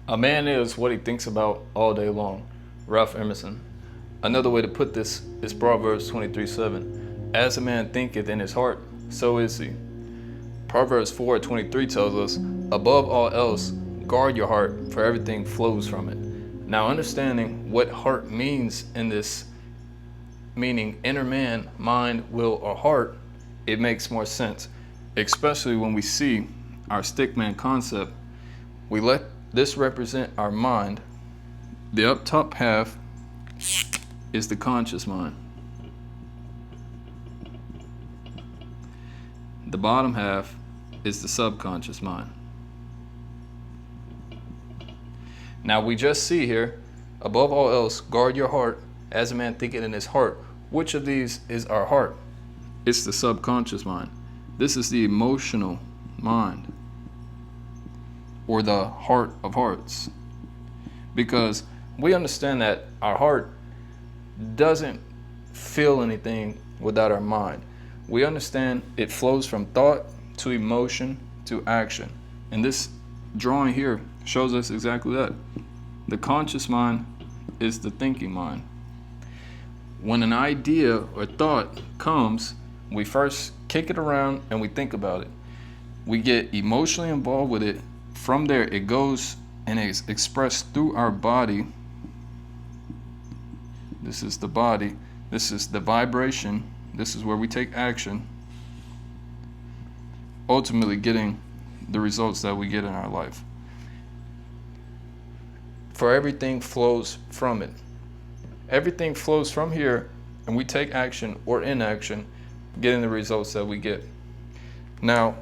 A man is what he thinks about all day long. Ralph Emerson. Another way to put this is Proverbs 23:7. As a man thinketh in his heart, so is he. Proverbs 4:23 tells us, above all else, guard your heart, for everything flows from it. Now, understanding what heart means in this, meaning inner man, mind, will, or heart, it makes more sense, especially when we see our stickman concept. We let this represent our mind. The up top half is the conscious mind. The bottom half is the subconscious mind. Now we just see here, above all else, guard your heart, as a man thinketh in his heart. Which of these is our heart? It's the subconscious mind. This is the emotional mind, or the heart of hearts. Because we understand that our heart doesn't feel anything without our mind. We understand it flows from thought to emotion to action. And this drawing here shows us exactly that. The conscious mind is the thinking mind. When an idea or thought comes, we first kick it around and we think about it. We get emotionally involved with it. From there, it goes and is expressed through our body. This is the body. This is the vibration. This is where we take action, ultimately getting the results that we get in our life. For everything flows from it. Everything flows from here, and we take action or inaction, getting the results that we get. Now,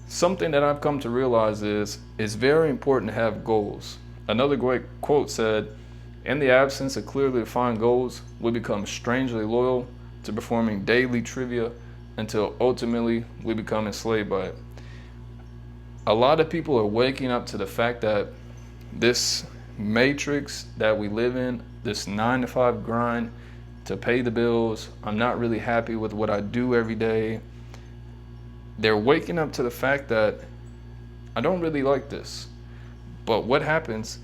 something that I've come to realize is it's very important to have goals. Another great quote said, in the absence of clearly defined goals, we become strangely loyal to performing daily trivia until ultimately we become enslaved by it. A lot of people are waking up to the fact that this matrix that we live in, this 9-to-5 grind to pay the bills, I'm not really happy with what I do every day. They're waking up to the fact that I don't really like this. But what happens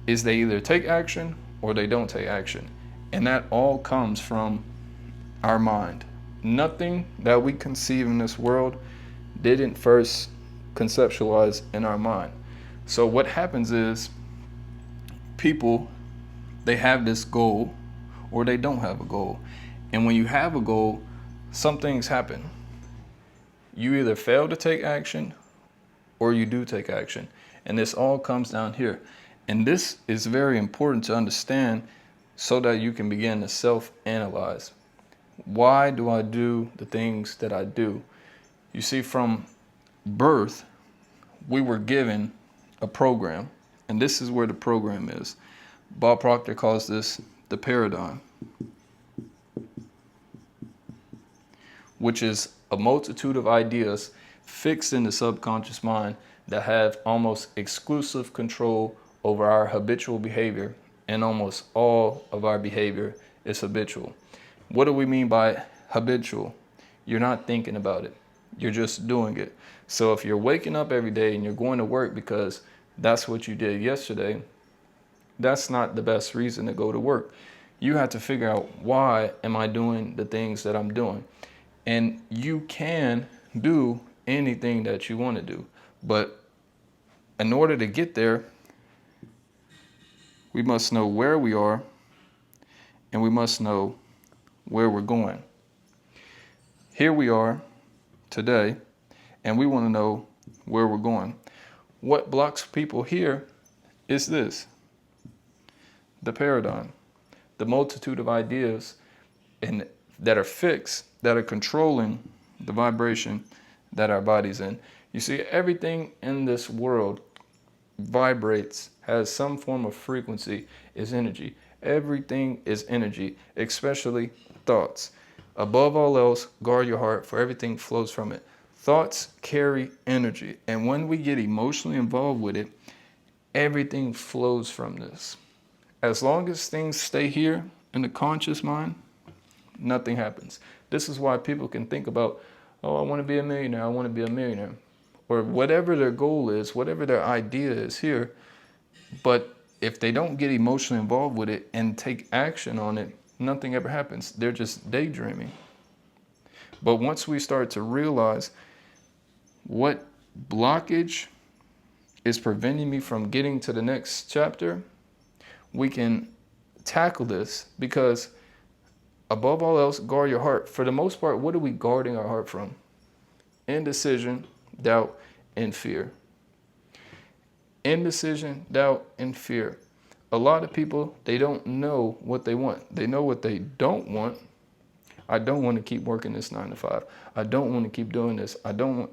is they either take action or they don't take action. And that all comes from our mind. Nothing that we conceive in this world didn't first conceptualize in our mind. So what happens is people, they have this goal or they don't have a goal. And when you have a goal, some things happen. You either fail to take action or you do take action. And this all comes down here. And this is very important to understand so that you can begin to self-analyze. Why do I do the things that I do? You see, from birth, we were given a program. And this is where the program is. Bob Proctor calls this the paradigm, which is a multitude of ideas fixed in the subconscious mind that have almost exclusive control over our habitual behavior, and almost all of our behavior is habitual. What do we mean by habitual? You're not thinking about it. You're just doing it. So if you're waking up every day and you're going to work because that's what you did yesterday, that's not the best reason to go to work. You have to figure out, why am I doing the things that I'm doing? And you can do anything that you want to do. But in order to get there, we must know where we are and we must know where we're going. Here we are today, and we want to know where we're going. What blocks people here is this: the paradigm, the multitude of ideas and that are fixed, that are controlling the vibration that our body's in. You see, everything in this world vibrates, has some form of frequency, is energy. Everything is energy, especially thoughts. Above all else, guard your heart, for everything flows from it. Thoughts carry energy, and when we get emotionally involved with it, everything flows from this. As long as things stay here in the conscious mind, nothing happens. This is why people can think about, oh, I want to be a millionaire, I want to be a millionaire. or whatever their goal is, whatever their idea is here. But if they don't get emotionally involved with it and take action on it, nothing ever happens. They're just daydreaming. But once we start to realize what blockage is preventing me from getting to the next chapter, we can tackle this, because above all else, guard your heart. For the most part, what are we guarding our heart from? Indecision, doubt, and fear. Indecision, doubt, and fear. A lot of people, they don't know what they want. They know what they don't want. I don't want to keep working this 9 to 5. I don't want to keep doing this. I don't want.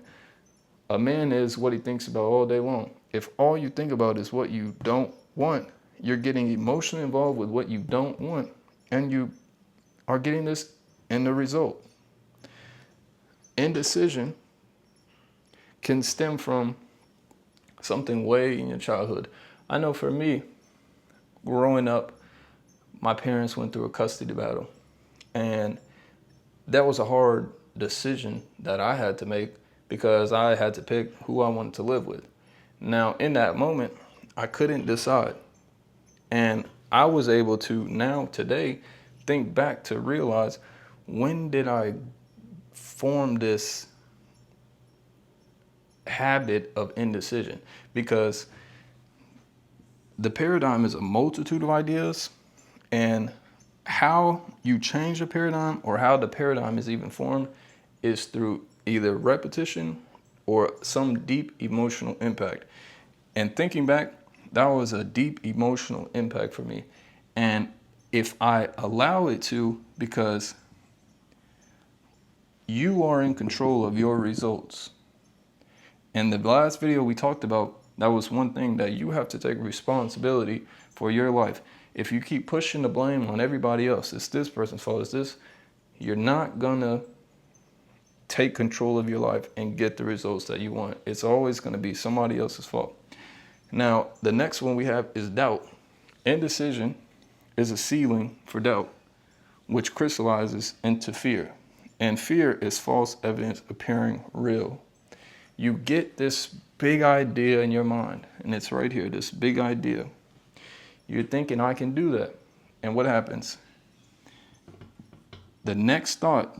A man is what he thinks about all day long. If all you think about is what you don't want, you're getting emotionally involved with what you don't want, and you are getting this in the result. Indecision can stem from something way in your childhood. I know for me, growing up, my parents went through a custody battle, and that was a hard decision that I had to make, because I had to pick who I wanted to live with. Now, in that moment, I couldn't decide. And I was able to now, today, think back to realize, when did I form this habit of indecision? Because the paradigm is a multitude of ideas, and how you change a paradigm, or how the paradigm is even formed, is through either repetition or some deep emotional impact. And thinking back, that was a deep emotional impact for me. And if I allow it to, because you are in control of your results. In the last video we talked about, that was one thing, that you have to take responsibility for your life. If you keep pushing the blame on everybody else, it's this person's fault, it's this, you're not gonna take control of your life and get the results that you want. It's always gonna be somebody else's fault. Now, the next one we have is doubt. Indecision is a ceiling for doubt, which crystallizes into fear. And fear is false evidence appearing real. You get this big idea in your mind, and it's right here, this big idea. You're thinking, I can do that. And what happens? The next thought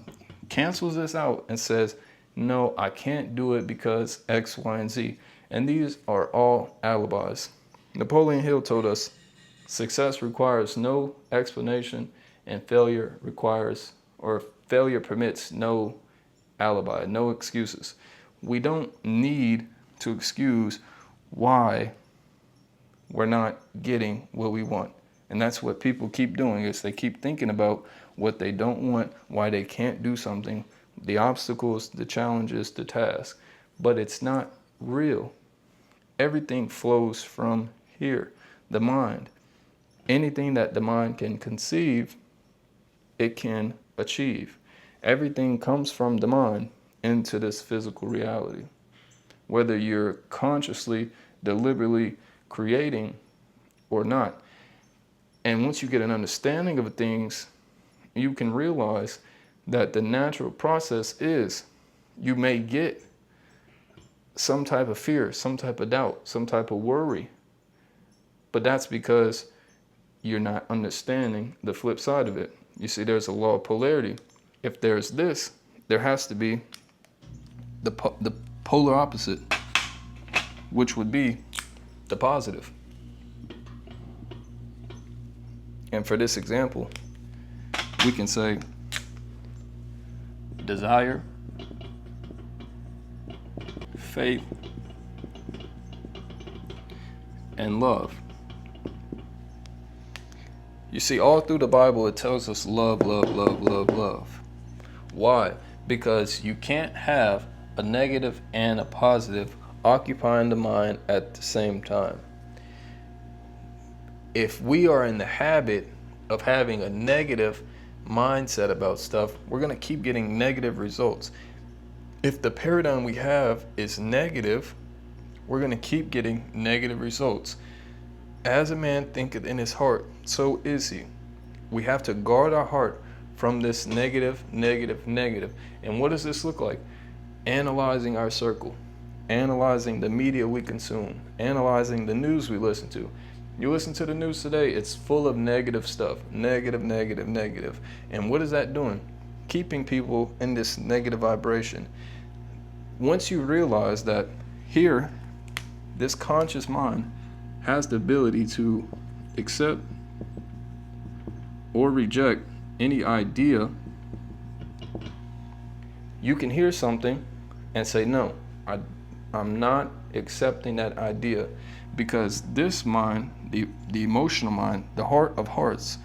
cancels this out and says, no, I can't do it because X, Y, and Z. And these are all alibis. Napoleon Hill told us, success requires no explanation, and failure permits no alibi, no excuses. We don't need to excuse why we're not getting what we want. And that's what people keep doing, is they keep thinking about what they don't want, why they can't do something, the obstacles, the challenges, the task. But it's not real. Everything flows from here, the mind. Anything that the mind can conceive, it can achieve. Everything comes from the mind into this physical reality. Whether you're consciously, deliberately creating or not. And once you get an understanding of things, you can realize that the natural process is, you may get some type of fear, some type of doubt, some type of worry. But that's because you're not understanding the flip side of it. You see, there's a law of polarity. If there's this, there has to be the polar opposite, which would be the positive. And for this example, we can say desire, faith, and love. You see, all through the Bible, it tells us love, love, love, love, love. Why? Because you can't have a negative and a positive occupying the mind at the same time. If we are in the habit of having a negative mindset about stuff, we're going to keep getting negative results. If the paradigm we have is negative, we're going to keep getting negative results. As a man thinketh in his heart, so is he. We have to guard our heart from this negative, negative, negative. And what does this look like? Analyzing our circle. analyzing the media we consume, analyzing the news we listen to. You listen to the news today, it's full of negative stuff, negative, negative, negative. And what is that doing? Keeping people in this negative vibration. Once you realize that here, this conscious mind has the ability to accept or reject any idea, you can hear something and say, no, I'm not accepting that idea, because this mind, the emotional mind, the heart of hearts,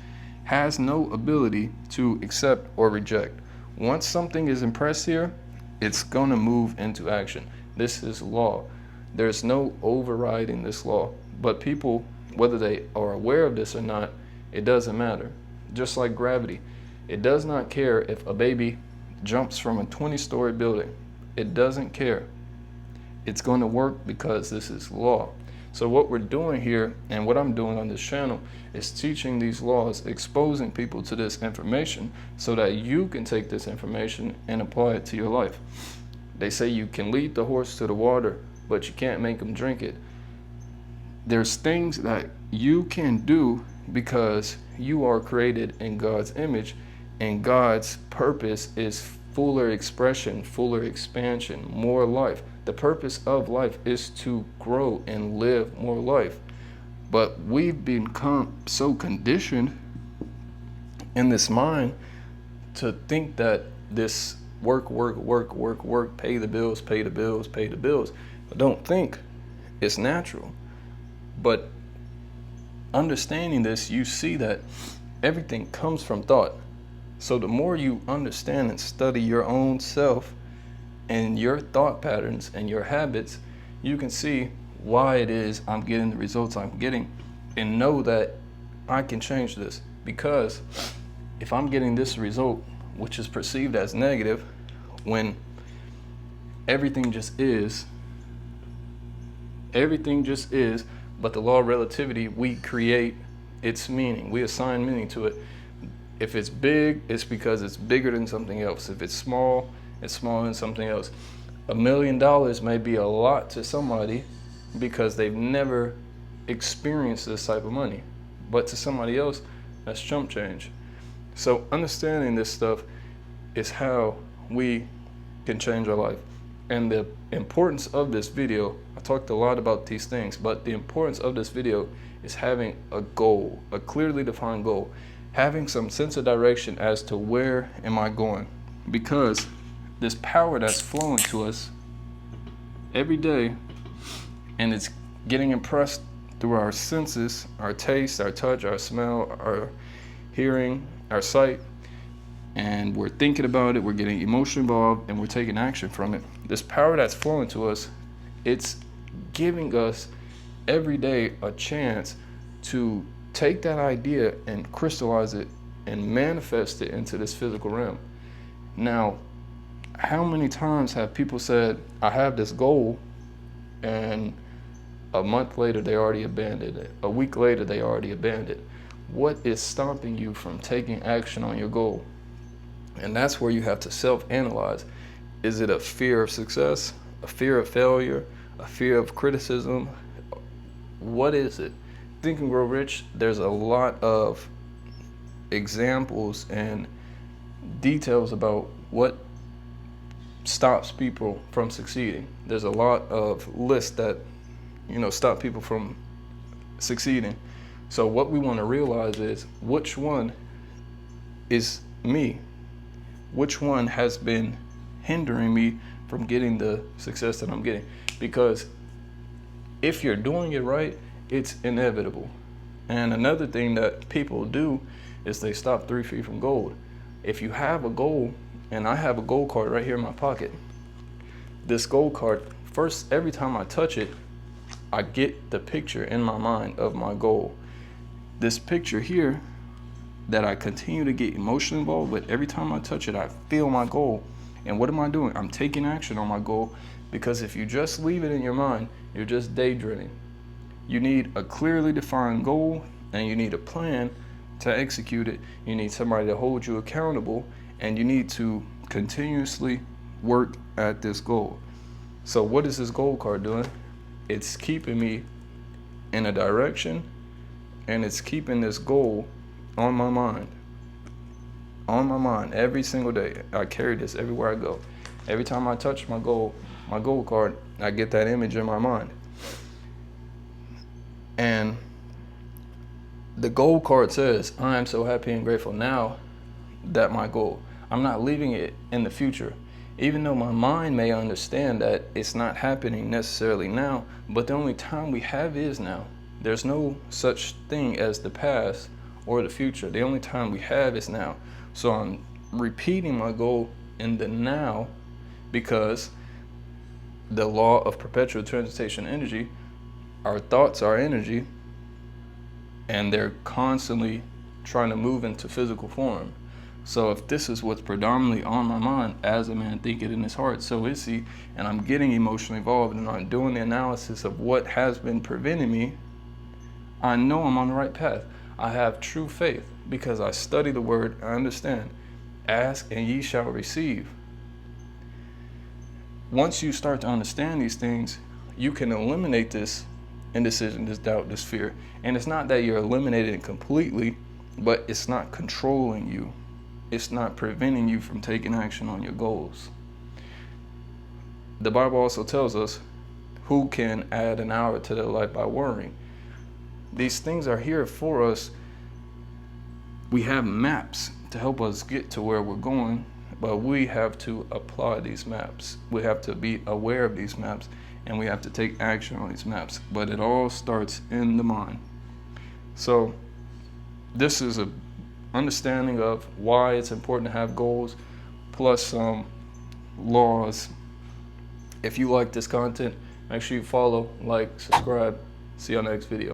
has no ability to accept or reject. Once something is impressed here, it's going to move into action. This is law. There's no overriding this law. But people, whether they are aware of this or not, it doesn't matter. Just like gravity, it does not care if a baby jumps from a 20-story building. It doesn't care. It's going to work because this is law. So what we're doing here, and what I'm doing on this channel, is teaching these laws, exposing people to this information so that you can take this information and apply it to your life. They say you can lead the horse to the water, but you can't make him drink it. There's things that you can do because you are created in God's image, and God's purpose is fuller expression, fuller expansion, more life. The purpose of life is to grow and live more life. But we've become so conditioned in this mind to think that this work, pay the bills. But don't think it's natural. But understanding this, you see that everything comes from thought. So the more you understand and study your own self and your thought patterns and your habits, you can see why it is I'm getting the results I'm getting, and know that I can change this. Because if I'm getting this result, which is perceived as negative, when everything just is, but the law of relativity, we create its meaning. We assign meaning to it. If it's big, it's because it's bigger than something else. If it's small, it's smaller than something else. $1 million may be a lot to somebody because they've never experienced this type of money. But to somebody else, that's chump change. So understanding this stuff is how we can change our life. And the importance of this video, I talked a lot about these things, but the importance of this video is having a goal, a clearly defined goal, having some sense of direction as to where am I going. Because this power that's flowing to us every day, and it's getting impressed through our senses, our taste, our touch, our smell, our hearing, our sight, and we're thinking about it, we're getting emotionally involved, and we're taking action from it. This power that's flowing to us, it's giving us every day a chance to take that idea and crystallize it and manifest it into this physical realm. Now, how many times have people said, I have this goal, and a month later they already abandoned it, a week later they already abandoned it? What is stopping you from taking action on your goal? And that's where you have to self-analyze. Is it a fear of success, a fear of failure, a fear of criticism? What is it? Think and Grow Rich, there's a lot of examples and details about what stops people from succeeding. There's a lot of lists that, stop people from succeeding. So what we want to realize is, which one is me? Which one has been hindering me from getting the success that I'm getting? Because if you're doing it right, it's inevitable. And another thing that people do is they stop 3 feet from gold. If you have a goal, and I have a goal card right here in my pocket, this goal card, first, every time I touch it, I get the picture in my mind of my goal. This picture here that I continue to get emotionally involved with, every time I touch it, I feel my goal. And what am I doing? I'm taking action on my goal, because if you just leave it in your mind, you're just daydreaming. You need a clearly defined goal, and you need a plan to execute it. You need somebody to hold you accountable, and you need to continuously work at this goal. So what is this goal card doing? It's keeping me in a direction, and it's keeping this goal on my mind. On my mind every single day. I carry this everywhere I go. Every time I touch my goal card, I get that image in my mind. And the goal card says, I am so happy and grateful now that my goal. I'm not leaving it in the future. Even though my mind may understand that it's not happening necessarily now, but the only time we have is now. There's no such thing as the past or the future. The only time we have is now. So I'm repeating my goal in the now, because the law of perpetual transmutation energy, our thoughts are energy, and they're constantly trying to move into physical form. So if this is what's predominantly on my mind, as a man thinketh in his heart, so is he, and I'm getting emotionally involved and I'm doing the analysis of what has been preventing me, I know I'm on the right path. I have true faith because I study the word, I understand. Ask and ye shall receive. Once you start to understand these things, you can eliminate this indecision, this doubt, this fear. And it's not that you're eliminating it completely, but it's not controlling you. It's not preventing you from taking action on your goals. The Bible also tells us, who can add an hour to their life by worrying? These things are here for us. We have maps to help us get to where we're going, but we have to apply these maps. We have to be aware of these maps, and we have to take action on these maps. But it all starts in the mind. So this is an understanding of why it's important to have goals, plus some laws. If you like this content, make sure you follow, like, subscribe. See you on the next video.